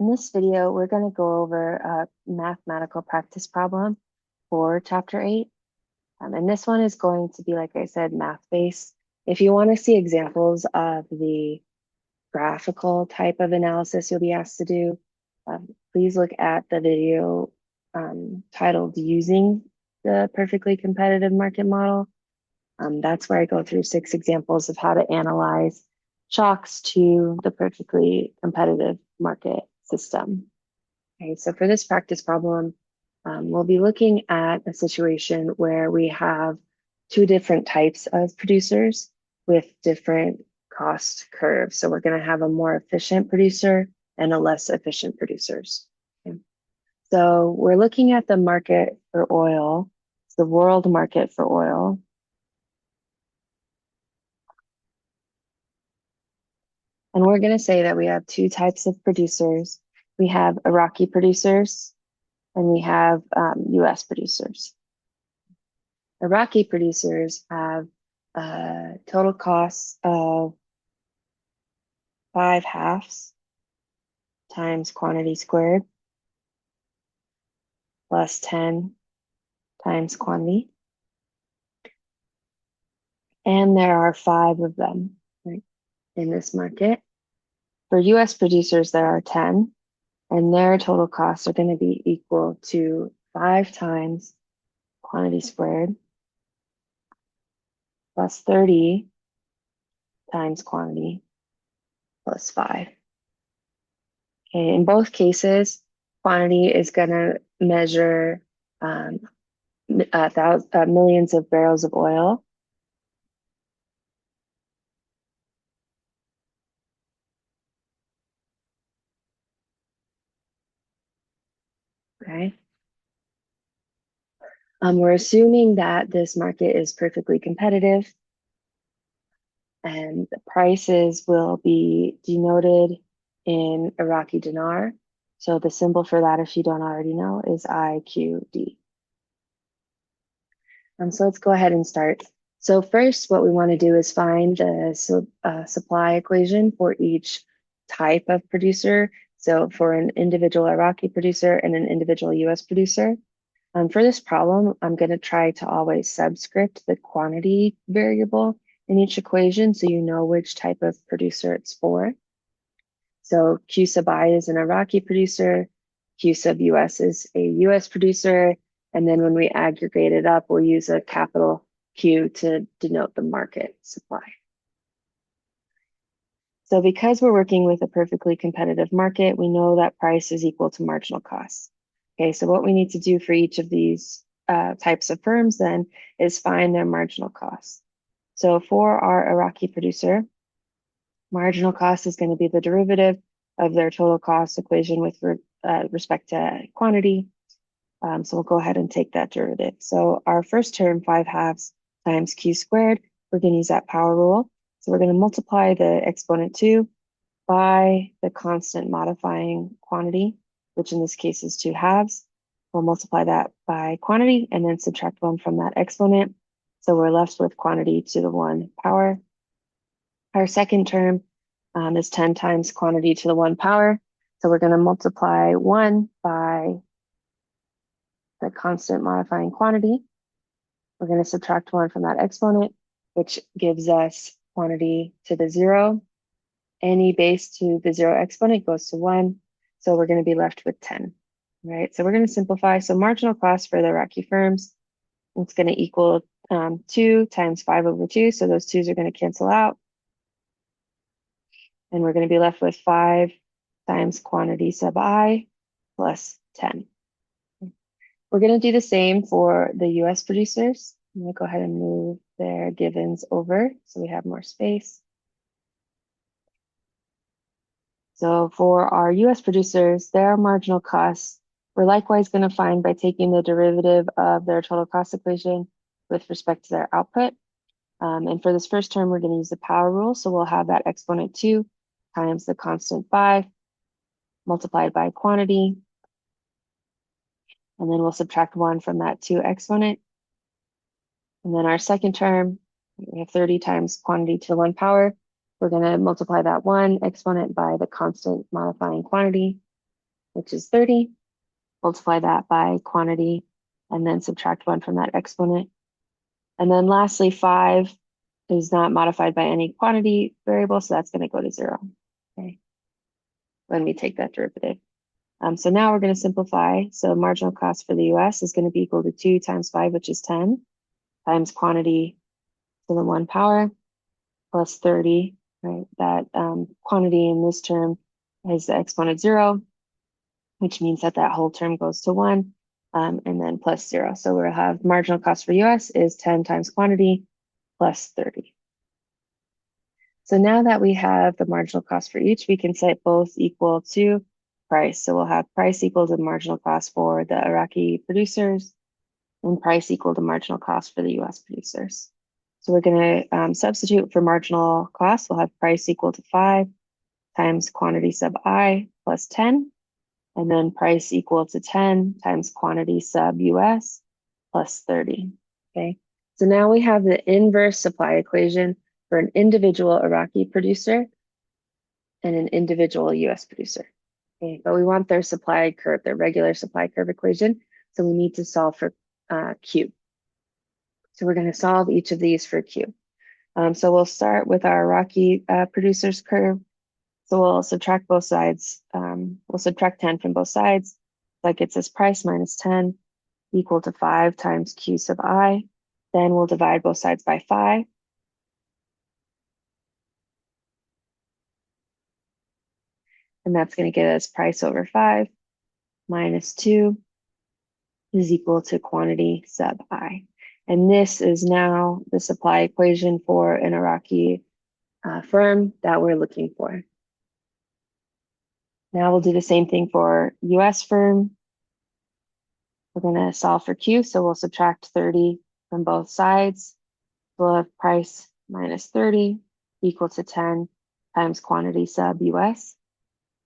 In this video, we're going to go over a mathematical practice problem for Chapter 8. And this one is going to be, like I said, math-based. If you want to see examples of the graphical type of analysis you'll be asked to do, please look at the video titled Using the Perfectly Competitive Market Model. That's where I go through 6 examples of how to analyze shocks to the perfectly competitive market system. Okay, so for this practice problem, we'll be looking at a situation where we have 2 different types of producers with different cost curves. So we're going to have a more efficient producer and a less efficient producers. Okay. So we're looking at the market for oil, it's the world market for oil. And we're going to say that we have 2 types of producers. We have Iraqi producers and we have US producers. Iraqi producers have total costs of 5/2 times quantity squared plus 10 times quantity. And there are 5 of them, right, in this market. For US producers, there are 10, and their total costs are going to be equal to 5 times quantity squared plus 30 times quantity plus 5. Okay, in both cases, quantity is going to measure millions of barrels of oil. Okay. We're assuming that this market is perfectly competitive and the prices will be denoted in Iraqi dinar. So the symbol for that, if you don't already know, is IQD. So let's go ahead and start. So first, what we want to do is find the supply equation for each type of producer. So for an individual Iraqi producer and an individual US producer. For this problem, I'm going to try to always subscript the quantity variable in each equation so you know which type of producer it's for. So Q sub I is an Iraqi producer, Q sub US is a US producer, and then when we aggregate it up, we'll use a capital Q to denote the market supply. So because we're working with a perfectly competitive market, we know that price is equal to marginal cost. Okay, so what we need to do for each of these types of firms then is find their marginal cost. So for our Iraqi producer, marginal cost is going to be the derivative of their total cost equation with respect to quantity. So we'll go ahead and take that derivative. So our first term, 5/2 times Q squared, we're going to use that power rule. So we're going to multiply the exponent 2 by the constant modifying quantity, which in this case is 2/2. We'll multiply that by quantity and then subtract 1 from that exponent. So we're left with quantity to the 1 power. Our second term is 10 times quantity to the 1 power. So we're going to multiply 1 by the constant modifying quantity. We're going to subtract 1 from that exponent, which gives us quantity to the 0. Any base to the 0 exponent goes to 1. So we're going to be left with 10, right? So we're going to simplify. So marginal cost for the Iraqi firms, it's going to equal 2 times 5/2. So those 2's are going to cancel out. And we're going to be left with 5 times quantity sub I plus 10. We're going to do the same for the US producers. I'm going to go ahead and move their givens over so we have more space. So for our US producers, their marginal costs, we're likewise going to find by taking the derivative of their total cost equation with respect to their output. And for this first term, we're going to use the power rule. So we'll have that exponent 2 times the constant 5 multiplied by quantity. And then we'll subtract 1 from that 2 exponent. And then our second term, we have 30 times quantity to the 1 power. We're going to multiply that 1 exponent by the constant modifying quantity. which is 30. Multiply that by quantity, and then subtract 1 from that exponent. And then lastly, 5 is not modified by any quantity variable, so that's going to go to 0, okay, when we take that derivative. So now we're going to simplify. So marginal cost for the US is going to be equal to 2 times 5, which is 10, times quantity to the 1 power, plus 30, right? That quantity in this term is the exponent 0, which means that that whole term goes to 1, and then plus 0. So we'll have marginal cost for US is 10 times quantity plus 30. So now that we have the marginal cost for each, we can set both equal to price. So we'll have price equal to marginal cost for the Iraqi producers and price equal to marginal cost for the US producers. So we're going to substitute for marginal cost. We'll have price equal to 5 times quantity sub I plus 10, and then price equal to 10 times quantity sub US plus 30, okay? So now we have the inverse supply equation for an individual Iraqi producer and an individual US producer, okay? But we want their supply curve, their regular supply curve equation, so we need to solve for Q. So we're going to solve each of these for Q. So we'll start with our Iraqi producers curve. So we'll subtract both sides. We'll subtract 10 from both sides. That gets us price minus 10 equal to 5 times Q sub I. Then we'll divide both sides by 5. And that's going to get us price over 5 minus 2 is equal to quantity sub I. And this is now the supply equation for an Iraqi firm that we're looking for. Now we'll do the same thing for US firm. We're going to solve for Q, so we'll subtract 30 from both sides. We'll have price minus 30 equal to 10 times quantity sub US.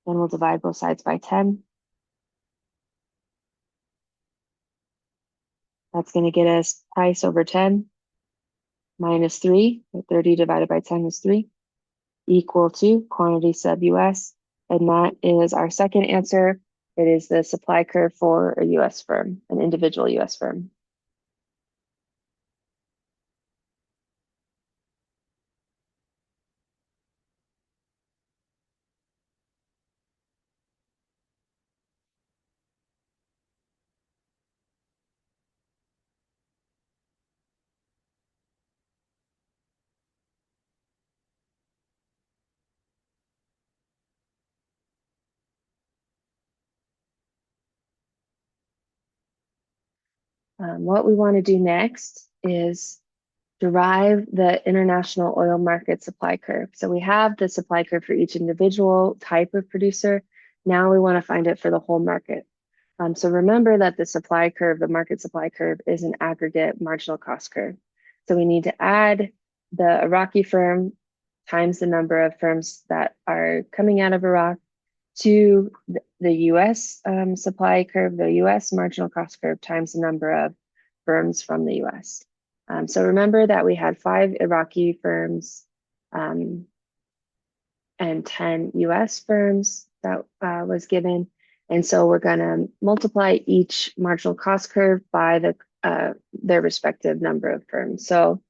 Then we'll divide both sides by 10. That's going to get us price over 10 minus 3. 30 divided by 10 is 3, equal to quantity sub US. And that is our second answer. It is the supply curve for a US firm, an individual US firm. What we want to do next is derive the international oil market supply curve. So we have the supply curve for each individual type of producer. Now we want to find it for the whole market. So remember that the supply curve, the market supply curve, is an aggregate marginal cost curve. So we need to add the Iraqi firm times the number of firms that are coming out of Iraq to the US supply curve, the US marginal cost curve times the number of firms from the US. So remember that we had 5 Iraqi firms and 10 US firms that was given. And so we're going to multiply each marginal cost curve by their respective number of firms. So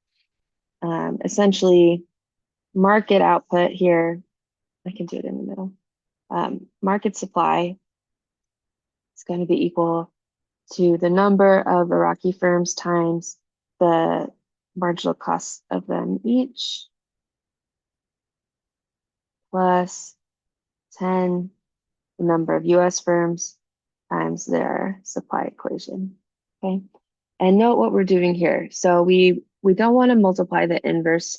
essentially, market output here, I can do it in the middle. Market supply is going to be equal to the number of Iraqi firms times the marginal cost of them each, plus 10, the number of US firms times their supply equation, okay? And note what we're doing here. So we don't want to multiply the inverse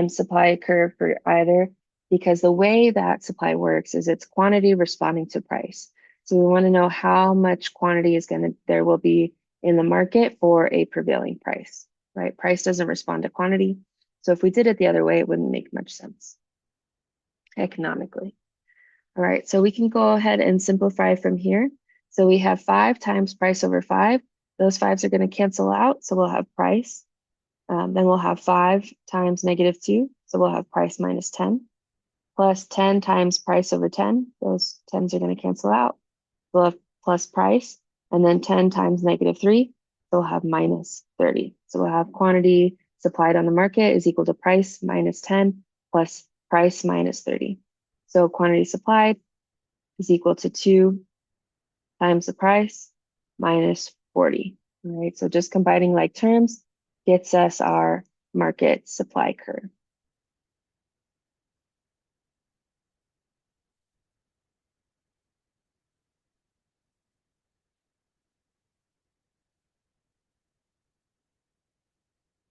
supply curve for either, because the way that supply works is it's quantity responding to price. So we want to know how much quantity there will be in the market for a prevailing price, right? Price doesn't respond to quantity. So if we did it the other way, it wouldn't make much sense economically. All right, so we can go ahead and simplify from here. So we have 5 times price over 5. Those 5s are going to cancel out, so we'll have price. Then we'll have 5 times negative 2, so we'll have price minus 10, plus 10 times price over 10. Those 10s are going to cancel out. we'll have plus price, and then 10 times -3, so we'll have -30. So we'll have quantity supplied on the market is equal to price minus 10 plus price minus 30. So quantity supplied is equal to 2 times the price minus 40. All right, so just combining like terms gets us our market supply curve.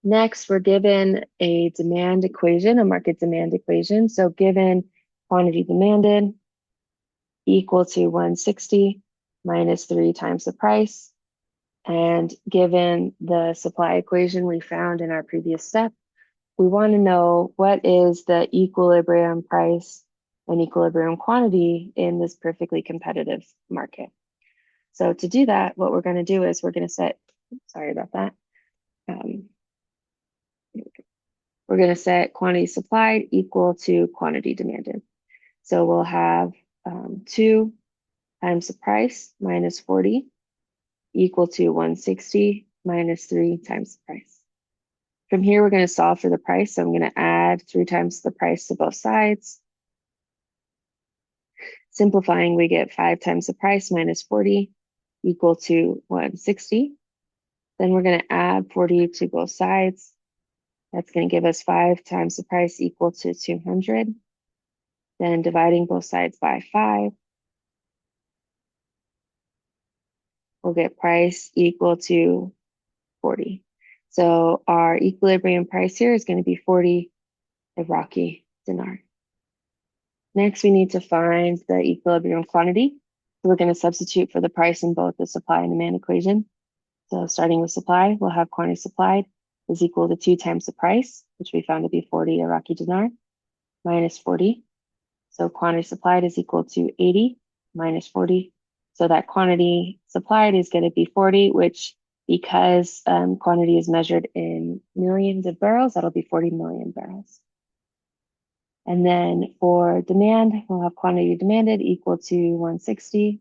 Next, we're given a demand equation, a market demand equation. So given quantity demanded equal to 160 minus 3 times the price, and given the supply equation we found in our previous step, we want to know what is the equilibrium price and equilibrium quantity in this perfectly competitive market. So to do that, what we're going to do is we're going to set, sorry about that. We're going to set quantity supplied equal to quantity demanded. So we'll have 2 times the price minus 40 equal to 160 minus 3 times the price. From here, we're going to solve for the price. So I'm going to add 3 times the price to both sides. Simplifying, we get 5 times the price minus 40 equal to 160. Then we're going to add 40 to both sides. That's going to give us 5 times the price equal to 200. Then dividing both sides by 5, we'll get price equal to 40. So our equilibrium price here is going to be 40 Iraqi dinar. Next, we need to find the equilibrium quantity. So we're going to substitute for the price in both the supply and demand equation. So starting with supply, we'll have quantity supplied is equal to 2 times the price, which we found to be 40 Iraqi dinar, minus 40. So quantity supplied is equal to 80 minus 40. So that quantity supplied is going to be 40, which because quantity is measured in millions of barrels, that'll be 40 million barrels. And then for demand, we'll have quantity demanded equal to 160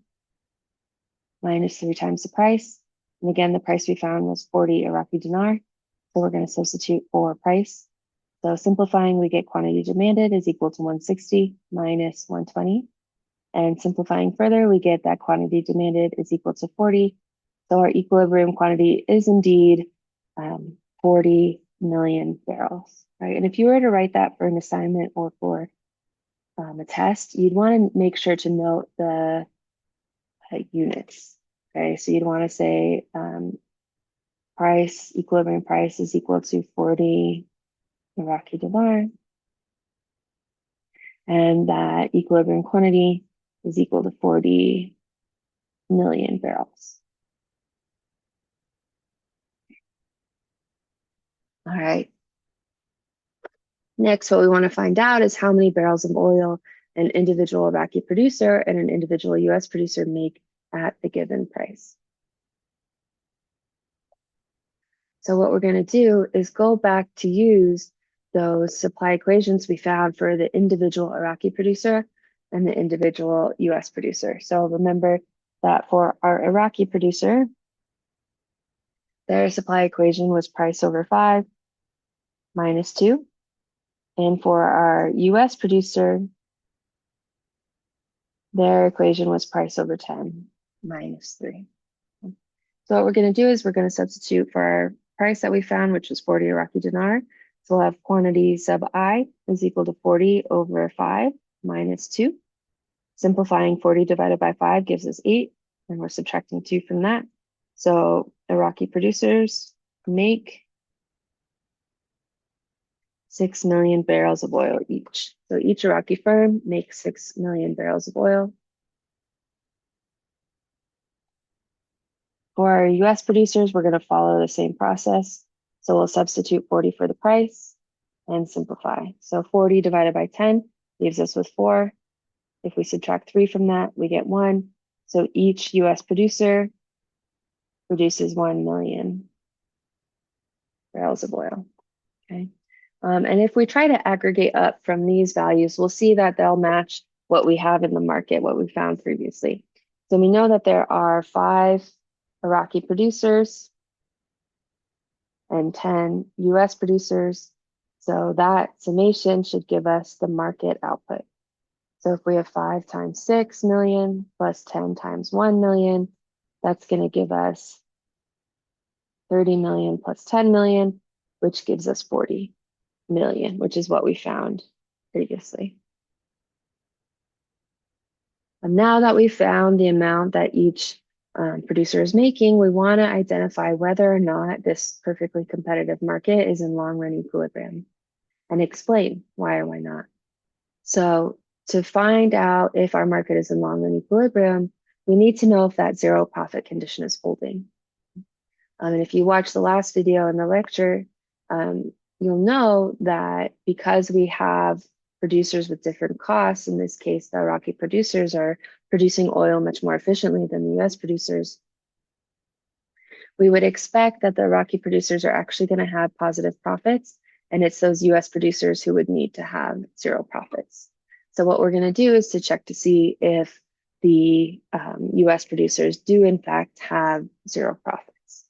minus 3 times the price. And again, the price we found was 40 Iraqi dinar. So we're going to substitute for price. So simplifying, we get quantity demanded is equal to 160 minus 120. And simplifying further, we get that quantity demanded is equal to 40. So our equilibrium quantity is indeed 40 million barrels, right? And if you were to write that for an assignment or for a test, you'd want to make sure to note the units, okay? So you'd want to say price, equilibrium price is equal to 40 Iraqi dinar, and that equilibrium quantity is equal to 40 million barrels. All right. Next, what we want to find out is how many barrels of oil an individual Iraqi producer and an individual US producer make at the given price. So what we're going to do is go back to use those supply equations we found for the individual Iraqi producer and the individual US producer. So remember that for our Iraqi producer, their supply equation was price over 5 minus 2. And for our US producer, their equation was price over 10 minus 3. So what we're going to do is we're going to substitute for our price that we found, which was 40 Iraqi dinar. So we'll have quantity sub I is equal to 40 over 5 minus 2. Simplifying 40 divided by 5 gives us 8, and we're subtracting 2 from that. So Iraqi producers make 6 million barrels of oil each. So each Iraqi firm makes 6 million barrels of oil. For our US producers, we're going to follow the same process. So we'll substitute 40 for the price and simplify. So 40 divided by 10 leaves us with 4. If we subtract 3 from that, we get 1. So each US producer produces 1 million barrels of oil. Okay. And if we try to aggregate up from these values, we'll see that they'll match what we have in the market, what we found previously. So we know that there are 5 Iraqi producers and 10 US producers. So that summation should give us the market output. So if we have 5 times 6 million plus 10 times 1 million, that's going to give us 30 million plus 10 million, which gives us 40 million, which is what we found previously. And now that we've found the amount that each producer is making, we want to identify whether or not this perfectly competitive market is in long-run equilibrium and explain why or why not. So to find out if our market is in long-run equilibrium, we need to know if that zero profit condition is holding. And if you watch the last video in the lecture, you'll know that because we have producers with different costs, in this case, the Iraqi producers are producing oil much more efficiently than the US producers, we would expect that the Iraqi producers are actually going to have positive profits, and it's those US producers who would need to have zero profits. So what we're going to do is to check to see if the US producers do in fact have zero profits.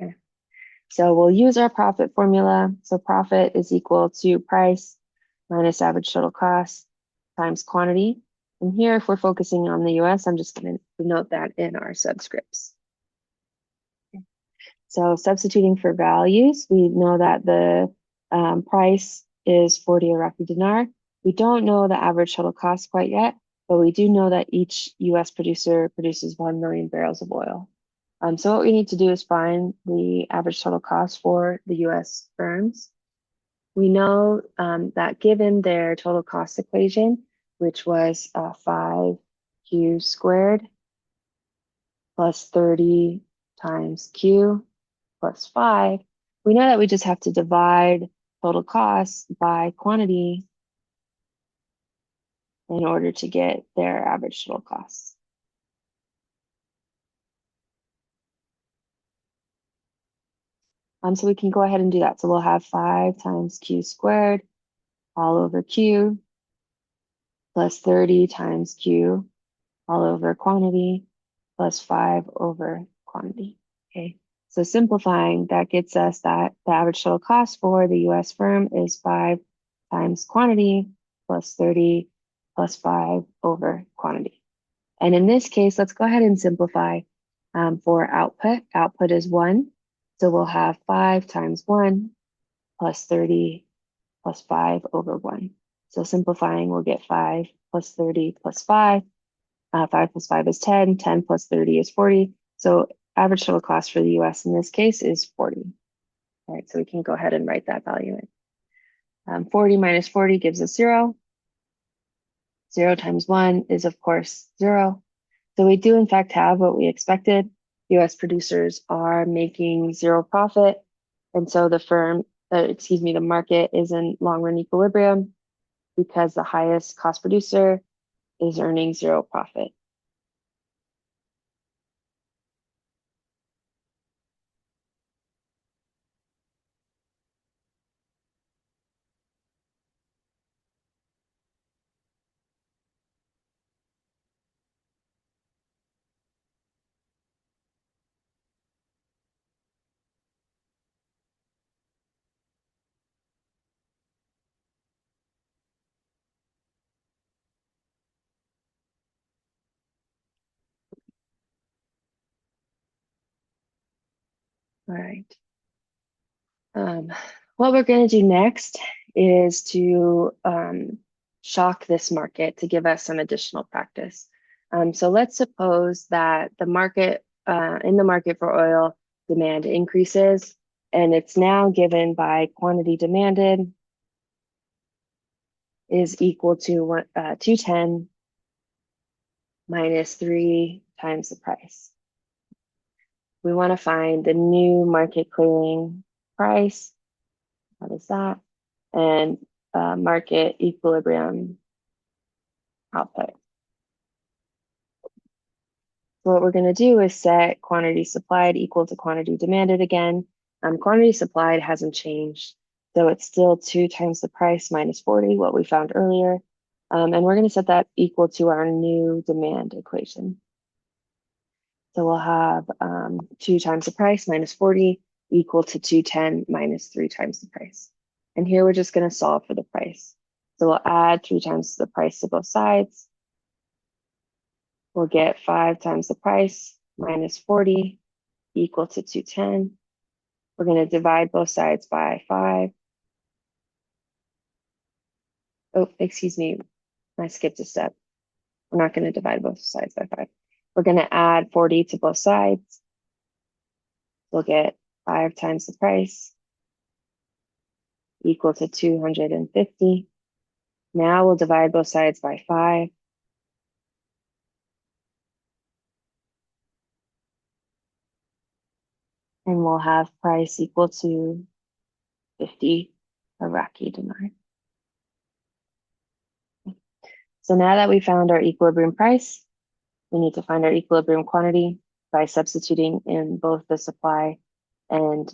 Okay. So we'll use our profit formula. So profit is equal to price minus average total cost times quantity. And here, if we're focusing on the US, I'm just going to note that in our subscripts. So substituting for values, we know that the price is 40 Iraqi dinar. We don't know the average total cost quite yet, but we do know that each US producer produces 1 million barrels of oil. So what we need to do is find the average total cost for the US firms. We know that given their total cost equation, which was 5Q squared plus 30 times Q plus 5, we know that we just have to divide total cost by quantity in order to get their average total cost. So we can go ahead and do that. So we'll have 5 times Q squared all over Q plus 30 times Q all over quantity plus 5 over quantity. Okay. So simplifying, that gets us that the average total cost for the US firm is 5 times quantity plus 30 plus 5 over quantity. And in this case, let's go ahead and simplify for output. Output is 1. So we'll have 5 times 1 plus 30 plus 5 over 1. So simplifying, we'll get 5 plus 30 plus 5. 5 plus 5 is 10. 10 plus 30 is 40. So average total cost for the US in this case is 40. All right, so we can go ahead and write that value in. 40 minus 40 gives us 0. 0 times 1 is, of course, 0. So we do, in fact, have what we expected. US producers are making 0 profit. And so the market is in long-run equilibrium because the highest cost producer is earning 0 profit. All right. What we're going to do next is to shock this market to give us some additional practice. So let's suppose that the market, in the market for oil, demand increases, and it's now given by quantity demanded is equal to 210 minus 3 times the price. We want to find the new market clearing price. What is that? And market equilibrium output. So what we're going to do is set quantity supplied equal to quantity demanded again. Quantity supplied hasn't changed, so it's still 2 times the price minus 40, what we found earlier. And we're going to set that equal to our new demand equation. So we'll have 2 times the price minus 40 equal to 210 minus 3 times the price. And here we're just going to solve for the price. So we'll add 3 times the price to both sides. We'll get 5 times the price minus 40 equal to 210. We're going to divide both sides by 5. Oh, excuse me, I skipped a step. We're not going to divide both sides by 5. We're going to add 40 to both sides. We'll get 5 times the price equal to 250. Now we'll divide both sides by 5. And we'll have price equal to 50 Iraqi dinar. So now that we found our equilibrium price, we need to find our equilibrium quantity by substituting in both the supply and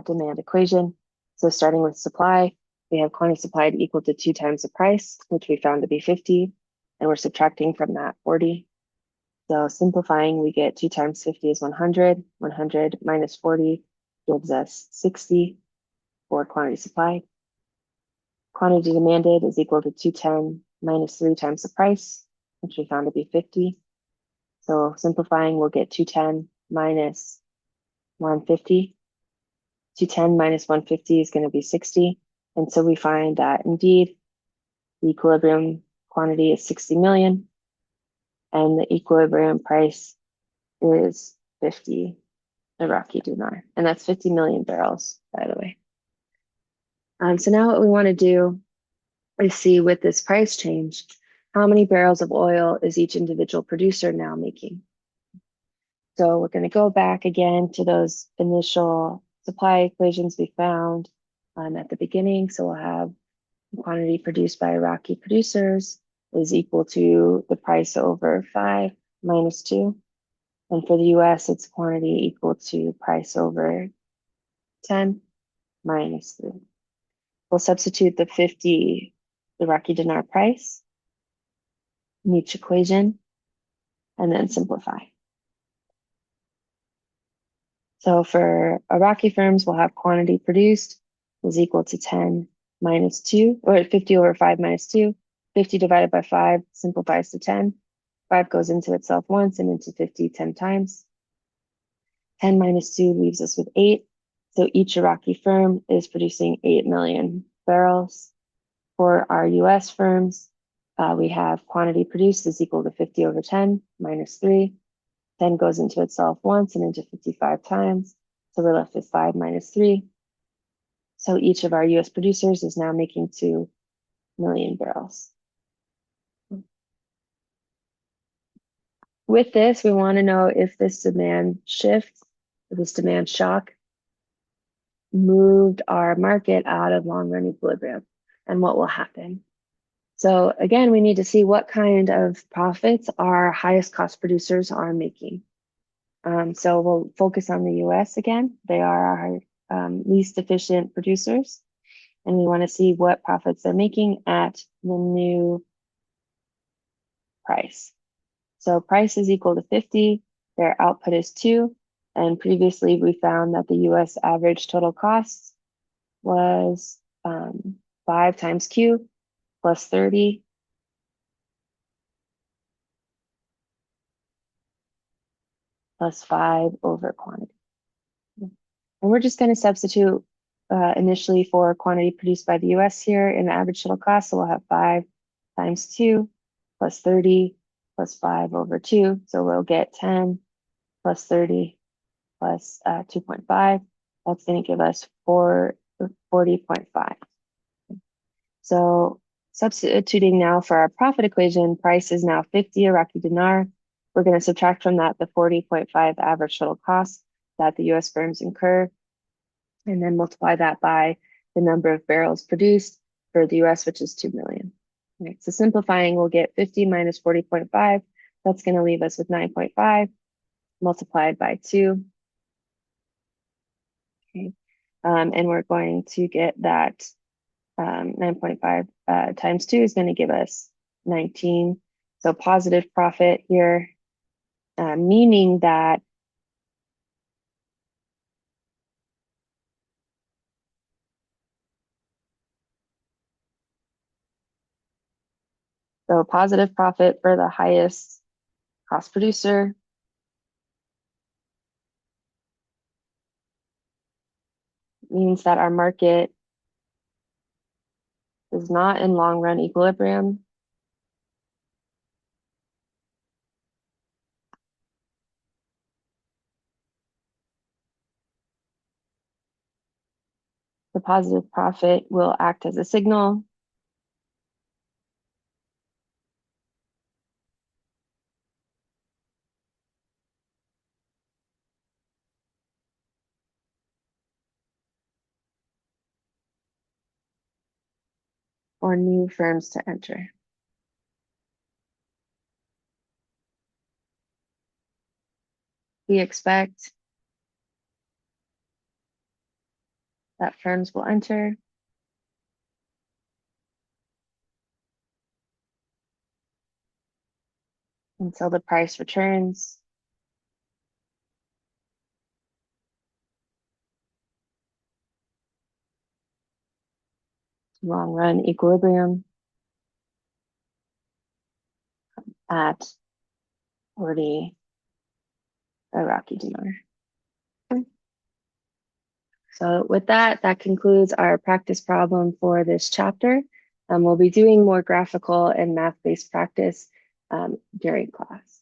demand equation. So starting with supply, we have quantity supplied equal to 2 times the price, which we found to be 50, and we're subtracting from that 40. So simplifying, we get 2 times 50 is 100. 100 minus 40 gives us 60 for quantity supplied. Quantity demanded is equal to 210 minus 3 times the price, which we found to be 50. So simplifying, we'll get 210 minus 150. 210 minus 150 is going to be 60. And so we find that indeed the equilibrium quantity is 60 million and the equilibrium price is 50 Iraqi dinar. And that's 50 million barrels, by the way. So now what we want to do is see with this price change, how many barrels of oil is each individual producer now making? So we're going to go back again to those initial supply equations we found at the beginning. So we'll have the quantity produced by Iraqi producers is equal to the price over 5 minus 2. And for the US, it's quantity equal to price over 10 minus 3. We'll substitute the 50 Iraqi dinar price in each equation and then simplify. So for Iraqi firms, we'll have quantity produced is equal to 10 minus 2, or 50 over 5 minus 2. 50 divided by 5 simplifies to 10. 5 goes into itself once and into 50 10 times. 10 minus 2 leaves us with 8. So each Iraqi firm is producing 8 million barrels. For our US firms, we have quantity produced is equal to 50 over 10 minus 3. 10 goes into itself once and into 55 times. So we're left with 5 minus 3. So each of our US producers is now making 2 million barrels. With this, we want to know if this demand shift, this demand shock, moved our market out of long-run equilibrium and what will happen. So again, we need to see what kind of profits our highest cost producers are making. So we'll focus on the US again. They are our least efficient producers. And we want to see what profits they're making at the new price. So price is equal to 50. Their output is 2. And previously we found that the US average total cost was 5 times Q plus 30 plus 5 over quantity. And we're just going to substitute initially for quantity produced by the US here in the average total cost. So we'll have 5 times 2 plus 30 plus 5 over 2. So we'll get 10 plus 30 plus 2.5. That's going to give us 40.5. So substituting now for our profit equation, price is now 50 Iraqi dinar. We're going to subtract from that the 40.5 average total cost that the US firms incur, and then multiply that by the number of barrels produced for the US, which is 2 million. Okay, so simplifying, we'll get 50 minus 40.5. That's going to leave us with 9.5 multiplied by 2. Okay, and we're going to get that 9.5 times 2 is going to give us 19. So positive profit here, meaning that So positive profit for the highest cost producer. Means that our market is not in long run equilibrium. The positive profit will act as a signal. For new firms to enter. We expect that firms will enter until the price returns to long run equilibrium at 40 Iraqi dinar. So with that, that concludes our practice problem for this chapter. We'll be doing more graphical and math-based practice during class.